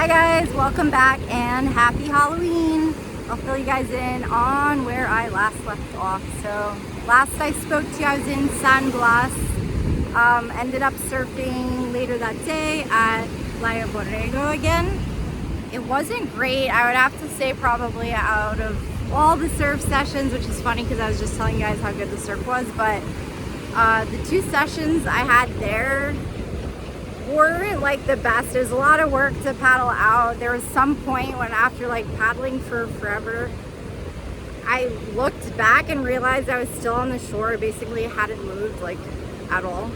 Hi guys, welcome back and happy Halloween. I'll fill you guys in on where I last left off. So last I spoke to you, I was in San Blas. Ended up surfing later that day at Playa again. It wasn't great. I would have to say probably out of all the surf sessions, which is funny because I was just telling you guys how good the surf was, but the two sessions I had there weren't like the best. There's a lot of work to paddle out. There was some point when after like paddling for forever, I looked back and realized I was still on the shore. Basically hadn't moved like at all.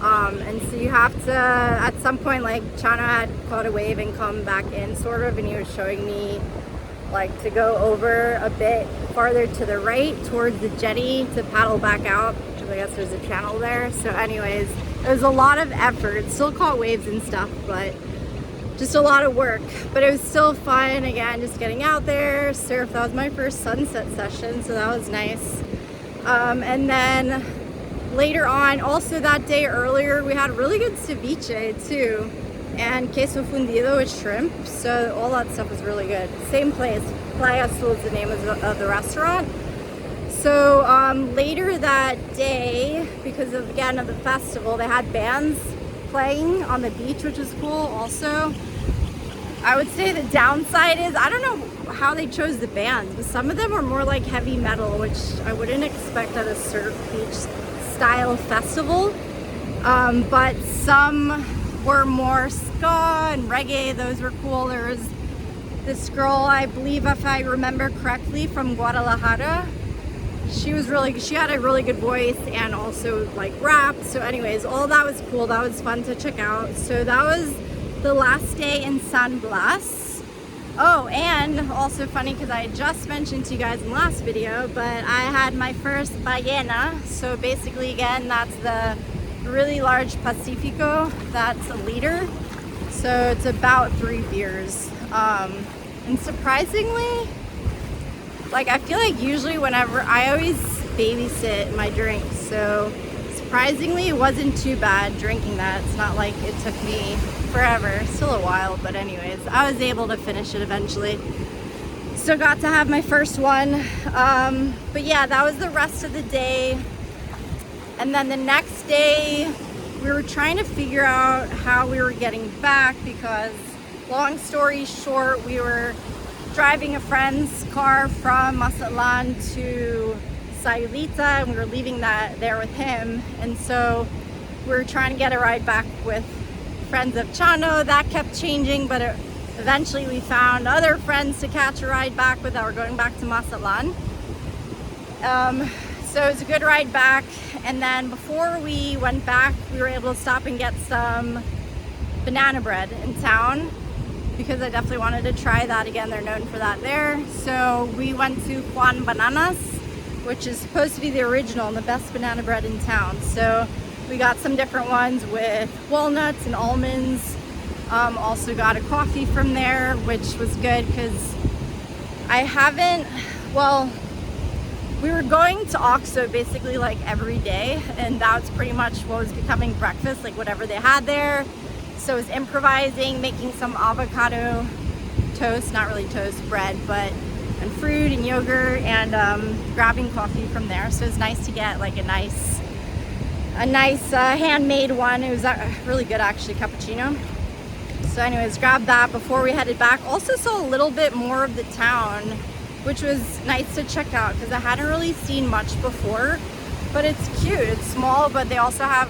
And so you have to, at some point, like Chano had caught a wave and come back in sort of, and he was showing me like to go over a bit farther to the right towards the jetty to paddle back out, which I guess there's a channel there. So anyways, it was a lot of effort. Still caught waves and stuff, but just a lot of work. But it was still fun. Again, just getting out there, surf. That was my first sunset session, so that was nice. And then later on, also that day earlier, we had really good ceviche too, and queso fundido with shrimp. So all that stuff was really good. Same place, Playa is the name of the restaurant. So later that day, because of again of the festival, they had bands playing on the beach, which was cool. Also, I would say the downside is I don't know how they chose the bands, but some of them were more like heavy metal, which I wouldn't expect at a surf beach style festival. But some were more ska and reggae. Those were cool. There was this girl, I believe, if I remember correctly, from Guadalajara. She had a really good voice and also like rap. So anyways, all that was cool. That was fun to check out. So that was the last day in San Blas. Oh, and also funny because I just mentioned to you guys in the last video, but I had my first ballena. So basically, again, that's the really large Pacifico. That's a liter. So it's about 3 beers. And surprisingly, like I feel like usually whenever I always babysit my drinks, so surprisingly it wasn't too bad drinking that. It's not like it took me forever, still a while, but anyways, I was able to finish it eventually. Still got to have my first one. But yeah, that was the rest of the day. And then the next day we were trying to figure out how we were getting back because, long story short, we were driving a friend's car from Mazatlán to Sayulita, and we were leaving that there with him. And so we were trying to get a ride back with friends of Chano. That kept changing, but eventually we found other friends to catch a ride back with that were going back to Mazatlán. So it was a good ride back. And then before we went back, we were able to stop and get some banana bread in town, because I definitely wanted to try that again. They're known for that there. So we went to Juan Bananas, which is supposed to be the original and the best banana bread in town. So we got some different ones with walnuts and almonds. Also got a coffee from there, which was good because we were going to Oxo basically like every day, and that's pretty much what was becoming breakfast, like whatever they had there. So I was improvising, making some avocado toast, not really toast, bread, and fruit and yogurt, and grabbing coffee from there. So it was nice to get like a nice handmade one. It was really good actually, cappuccino. So anyways, grabbed that before we headed back. Also saw a little bit more of the town, which was nice to check out because I hadn't really seen much before. But it's cute, it's small, but they also have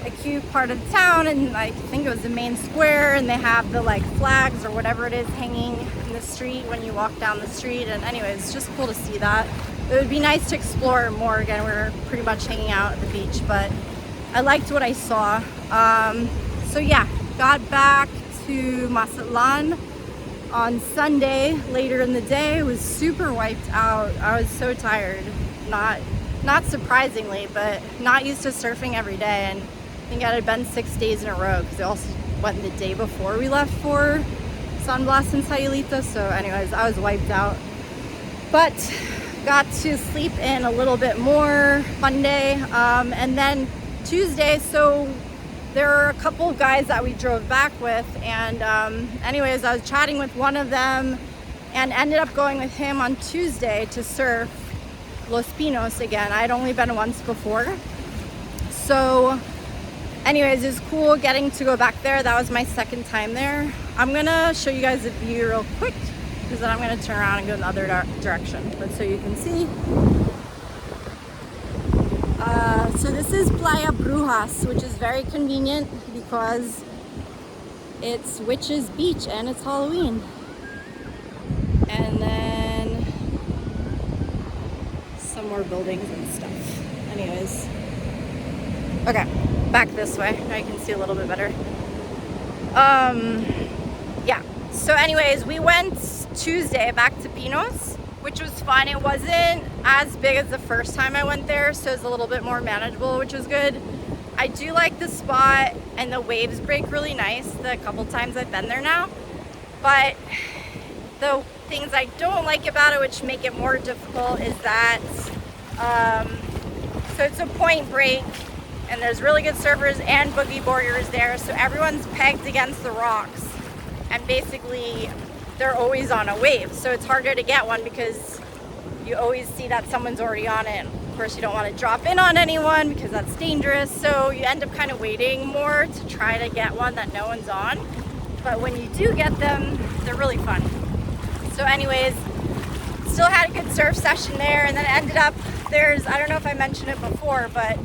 a cute part of the town, and I think it was the main square, and they have the like flags or whatever it is hanging in the street when you walk down the street. And anyways, it's just cool to see that. It would be nice to explore more. Again, we were pretty much hanging out at the beach, but I liked what I saw. So yeah, got back to Mazatlán on Sunday later in the day. Was super wiped out. I was so tired, not surprisingly, but not used to surfing every day. And I think it had been 6 days in a row because it also went the day before we left for San Blas and Sayulita. So anyways, I was wiped out, but got to sleep in a little bit more Monday. And then Tuesday, so there were a couple of guys that we drove back with, and anyways, I was chatting with one of them and ended up going with him on Tuesday to surf Los Pinos again. I'd only been once before. So anyways, it was cool getting to go back there. That was my second time there. I'm gonna show you guys a view real quick, because then I'm gonna turn around and go in the other direction. But so you can see. So this is Playa Brujas, which is very convenient because it's Witches Beach and it's Halloween. And then some more buildings and stuff. Anyways. Okay, back this way. Now you can see a little bit better. Yeah. So anyways, we went Tuesday back to Pinos, which was fun. It wasn't as big as the first time I went there, so it's a little bit more manageable, which was good. I do like the spot, and the waves break really nice the couple times I've been there now. But the things I don't like about it, which make it more difficult, is that so it's a point break, and there's really good surfers and boogie boarders there, so everyone's pegged against the rocks, and basically they're always on a wave, so it's harder to get one because you always see that someone's already on it. Of course, you don't want to drop in on anyone because that's dangerous, so you end up kind of waiting more to try to get one that no one's on. But when you do get them, they're really fun. So anyways, still had a good surf session there, and then it ended up, I don't know if I mentioned it before, but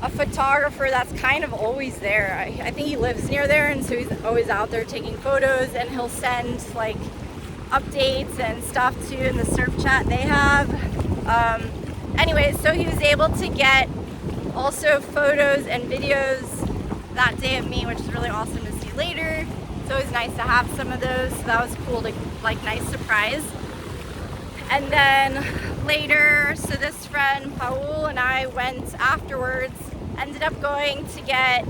a photographer that's kind of always there. I think he lives near there, and so he's always out there taking photos, and he'll send like updates and stuff too in the surf chat they have. Anyways, so he was able to get also photos and videos that day of me, which is really awesome to see later. It's always nice to have some of those, so that was cool, to like nice surprise. And then later, so this friend Paul and I went afterwards, ended up going to get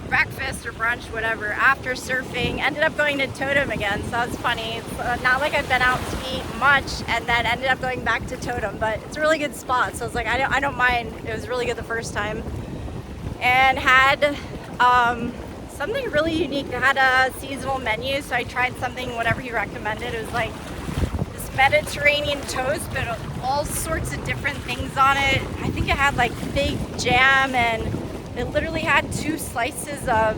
breakfast or brunch, whatever, after surfing. Ended up going to Totem again, so that's funny. It's not like I've been out to eat much, and then ended up going back to Totem, but it's a really good spot, so it's like I don't mind. It was really good the first time, and had something really unique. They had a seasonal menu, so I tried something, whatever he recommended. It was like this Mediterranean toast, but all sorts of different things on it. I think it had like fig jam, and it literally had 2 slices of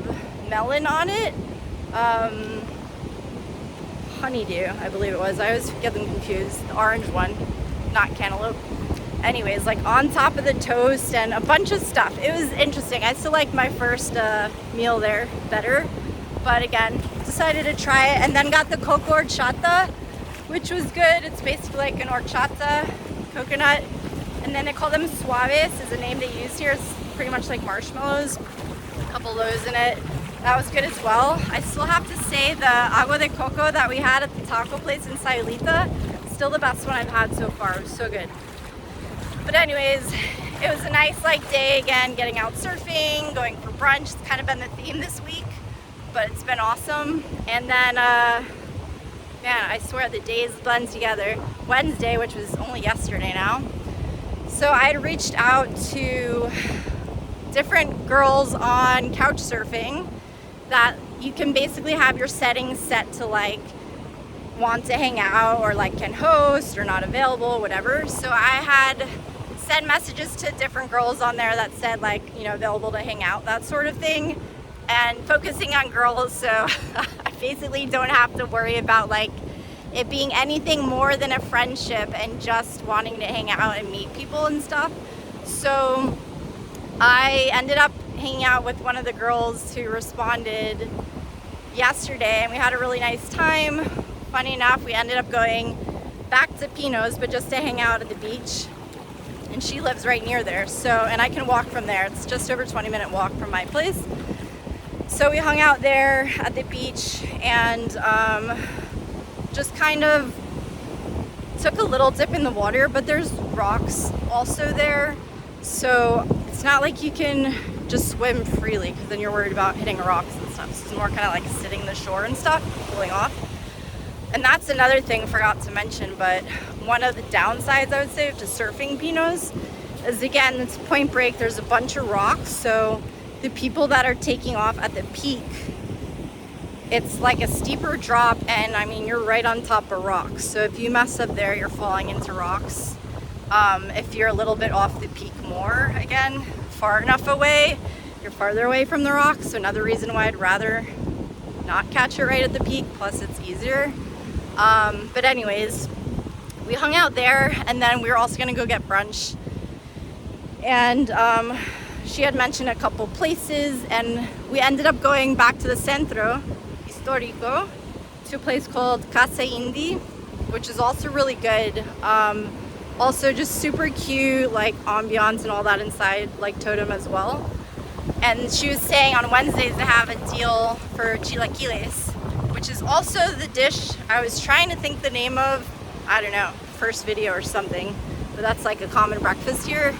melon on it. Honeydew, I believe it was. I always get them confused. The orange one, not cantaloupe. Anyways, like on top of the toast and a bunch of stuff. It was interesting. I still liked my first meal there better. But again, decided to try it, and then got the coco horchata, which was good. It's basically like an horchata coconut. And then they call them suaves is the name they use here. It's pretty much like marshmallows, a couple of those in it. That was good as well. I still have to say the agua de coco that we had at the taco place in Sayulita, still the best one I've had so far. It was so good. But anyways, it was a nice like day again, getting out surfing, going for brunch. It's kind of been the theme this week, but it's been awesome. And then man, I swear the days blend together. Wednesday, which was only yesterday now, so I had reached out to different girls on couch surfing that you can basically have your settings set to like want to hang out, or like can host, or not available, whatever. So I had sent messages to different girls on there that said like, you know, available to hang out, that sort of thing, and focusing on girls, so I basically don't have to worry about like it being anything more than a friendship and just wanting to hang out and meet people and stuff. So I ended up hanging out with one of the girls who responded yesterday, and we had a really nice time. Funny enough, we ended up going back to Pinos, but just to hang out at the beach, and she lives right near there, so, and I can walk from there. It's just over 20-minute walk from my place. So we hung out there at the beach, and just kind of took a little dip in the water, but there's rocks also there, so it's not like you can just swim freely, because then you're worried about hitting rocks and stuff. So it's more kind of like sitting the shore and stuff, cooling off. And that's another thing I forgot to mention, but one of the downsides I would say to surfing Pinos is, again, it's point break. There's a bunch of rocks, so the people that are taking off at the peak, it's like a steeper drop, and I mean, you're right on top of rocks. So if you mess up there, you're falling into rocks. If you're a little bit off the peak more, again, far enough away, you're farther away from the rocks. So another reason why I'd rather not catch it right at the peak, plus it's easier. But anyways, we hung out there, and then we were also gonna go get brunch. And she had mentioned a couple places, and we ended up going back to the Centro Histórico to a place called Casa Indi, which is also really good. Also just super cute, like ambiance and all that inside, like Totem as well. And she was saying on Wednesdays they have a deal for chilaquiles, which is also the dish I was trying to think the name of, I don't know, first video or something, but that's like a common breakfast here.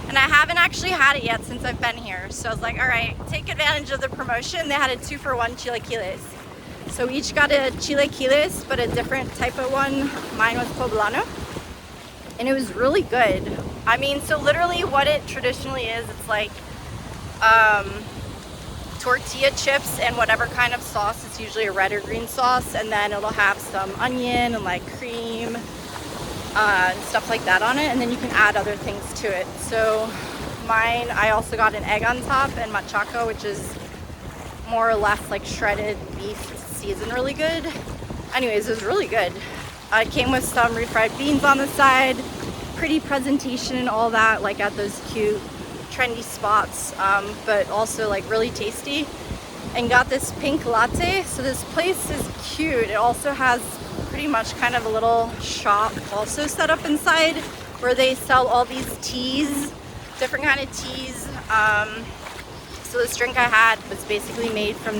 And I haven't actually had it yet since I've been here. So I was like, all right, take advantage of the promotion. They had a 2-for-1 chilaquiles. So we each got a chilaquiles, but a different type of one. Mine was poblano. And it was really good. I mean, so literally what it traditionally is, it's like tortilla chips and whatever kind of sauce. It's usually a red or green sauce. And then it'll have some onion and like cream. And stuff like that on it, and then you can add other things to it. So mine, I also got an egg on top and machaca, which is more or less like shredded beef seasoned really good. Anyways, it was really good. It came with some refried beans on the side, pretty presentation and all that, like at those cute trendy spots, but also like really tasty. And got this pink latte. So this place is cute. It also has pretty much kind of a little shop also set up inside where they sell all these teas, different kind of teas. So this drink I had was basically made from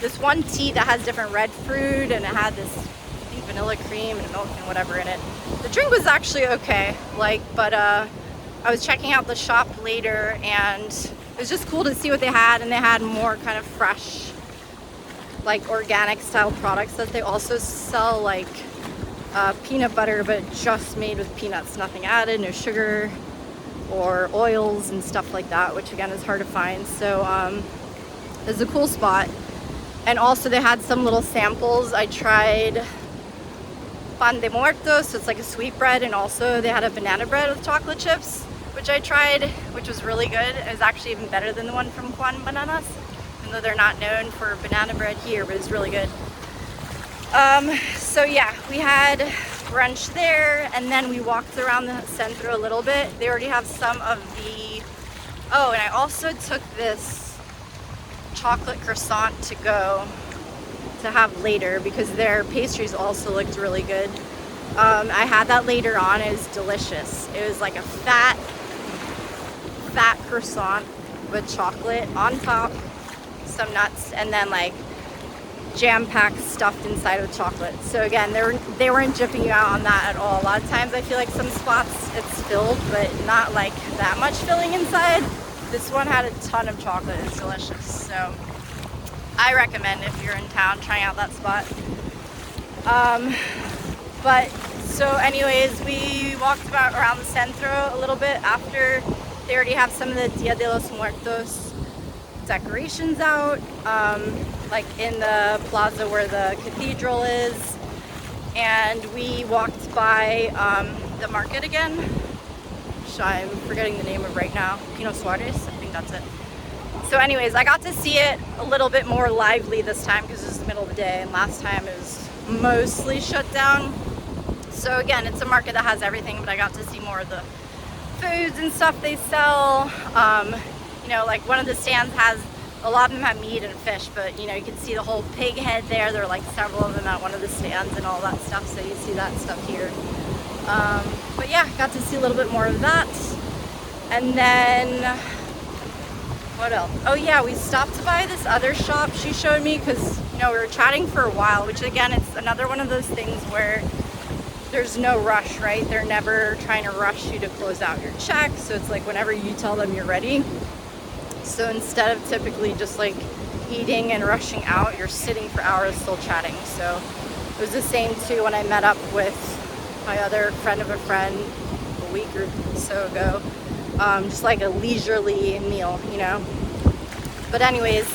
this one tea that has different red fruit, and it had this, I think, vanilla cream and milk and whatever in it. The drink was actually okay, but I was checking out the shop later, and it was just cool to see what they had, and they had more kind of fresh, like organic style products that they also sell, like peanut butter, but just made with peanuts, nothing added, no sugar or oils and stuff like that, which again is hard to find. So it's a cool spot. And also they had some little samples. I tried pan de muerto, so it's like a sweet bread, and also they had a banana bread with chocolate chips, which I tried, which was really good. It was actually even better than the one from Juan Bananas, even though they're not known for banana bread here, but it's really good. So yeah, we had brunch there, and then we walked around the Centro a little bit. They already have some of the, oh, and I also took this chocolate croissant to go to have later because their pastries also looked really good. I had that later on. It was delicious. It was like a fat croissant with chocolate on top, some nuts, and then like jam-packed stuffed inside with chocolate. So again, they weren't jipping you out on that at all. A lot of times I feel like some spots it's filled, but not like that much filling inside. This one had a ton of chocolate. It's delicious. So I recommend if you're in town trying out that spot. But so anyways, we walked around the Centro a little bit after. They already have some of the Dia de los Muertos decorations out, like in the plaza where the cathedral is. And we walked by the market again, which I'm forgetting the name of right now. Pinos, I think that's it. So anyways, I got to see it a little bit more lively this time because it was the middle of the day, and last time it was mostly shut down. So again, it's a market that has everything, but I got to see more of the foods and stuff they sell. You know, like one of the stands has, a lot of them have meat and fish, but you know, you can see the whole pig head there. There are like several of them at one of the stands and all that stuff, so you see that stuff here. But yeah, got to see a little bit more of that. And then, what else? Oh yeah, we stopped by this other shop she showed me because, you know, we were chatting for a while, which again, it's another one of those things where there's no rush, right? They're never trying to rush you to close out your check. So it's like whenever you tell them you're ready. So instead of typically just like eating and rushing out, you're sitting for hours still chatting. So it was the same too when I met up with my other friend of a friend a week or so ago. just like a leisurely meal, you know. But anyways,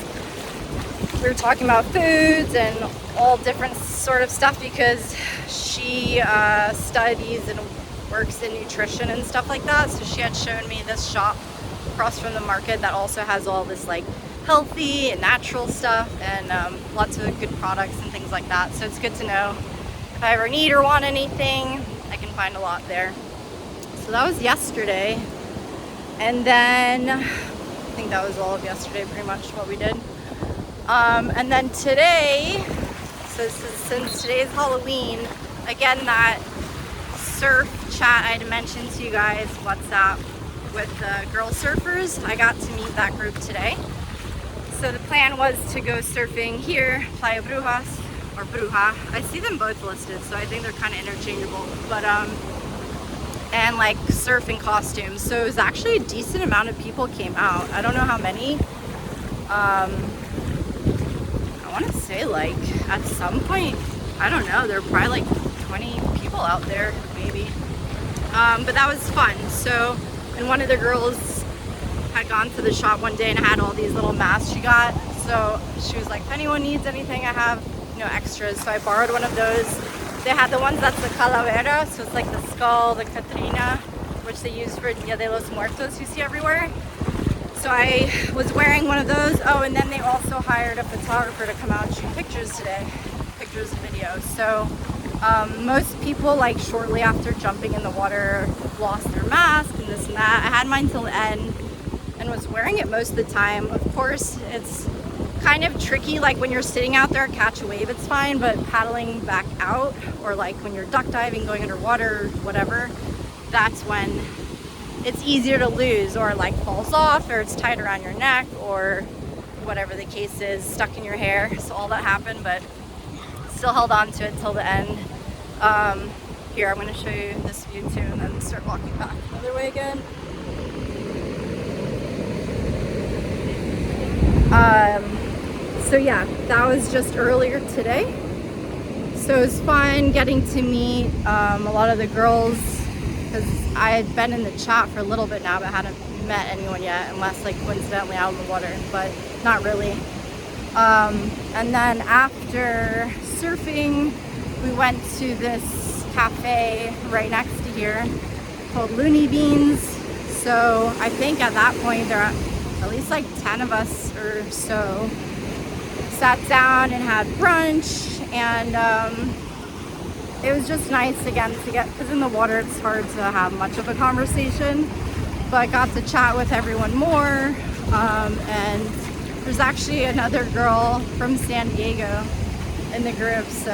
we were talking about foods and all different sort of stuff because she studies and works in nutrition and stuff like that. So she had shown me this shop across from the market that also has all this like healthy and natural stuff and lots of good products and things like that. So it's good to know if I ever need or want anything, I can find a lot there. So that was yesterday. And then I think that was all of yesterday, pretty much what we did. And then today, so since today is Halloween, again, that surf chat I had mentioned to you guys, WhatsApp, with the girl surfers, I got to meet that group today. So the plan was to go surfing here, Playa Brujas, or Bruja. I see them both listed, so I think they're kind of interchangeable. But, and like surfing costumes. So it was actually a decent amount of people came out. I don't know how many. I want to say like at some point, I don't know, there were probably like 20 people out there, maybe. But that was fun. So, and one of the girls had gone to the shop one day and had all these little masks she got. So she was like, if anyone needs anything, I have, you know, extras. So I borrowed one of those. They had the ones that's the calavera, so it's like the skull, the Catrina, which they use for Dia de los Muertos you see everywhere. So I was wearing one of those. Oh, and then they also hired a photographer to come out and shoot pictures today, pictures and videos. So most people, like shortly after jumping in the water, lost their mask and this and that. I had mine till the end and was wearing it most of the time. Of course, it's kind of tricky, like when you're sitting out there, catch a wave, it's fine, but paddling back out, or like when you're duck diving, going underwater, whatever, that's when it's easier to lose, or like falls off, or it's tied around your neck, or whatever the case is, stuck in your hair. So all that happened, but still held on to it till the end. Here, I'm going to show you this view too, and then start walking back the other way again. So yeah, that was just earlier today. So it was fun getting to meet a lot of the girls, because I had been in the chat for a little bit now, but hadn't met anyone yet, unless like coincidentally out in the water, but not really. And then after surfing, we went to this cafe right next to here called Looney Beans. So I think at that point there are at least like 10 of us or so sat down and had brunch, and it was just nice again to get, because in the water it's hard to have much of a conversation, but I got to chat with everyone more. And there's actually another girl from San Diego in the group. So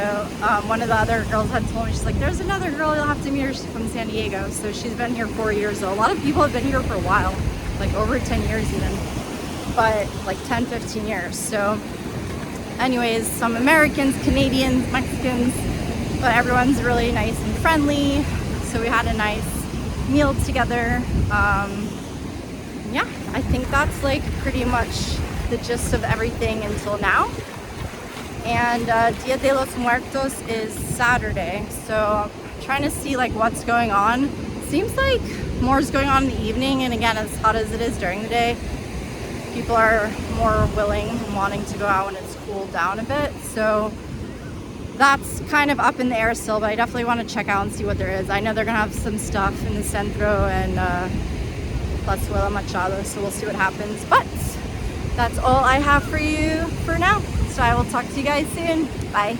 one of the other girls had told me, she's like, there's another girl you'll have to meet her, she's from San Diego. So she's been here 4 years. So a lot of people have been here for a while, like over 10 years even, but like 10, 15 years. So anyways, some Americans, Canadians, Mexicans, but everyone's really nice and friendly. So we had a nice meal together. Yeah, I think that's like pretty much the gist of everything until now. And Dia de los Muertos is Saturday, so I'm trying to see like what's going on. Seems like more is going on in the evening, and again, as hot as it is during the day, people are more willing and wanting to go out when it's cooled down a bit. So that's kind of up in the air still, but I definitely want to check out and see what there is. I know they're gonna have some stuff in the Centro and Machado, so we'll see what happens. But that's all I have for you for now. So I will talk to you guys soon. Bye.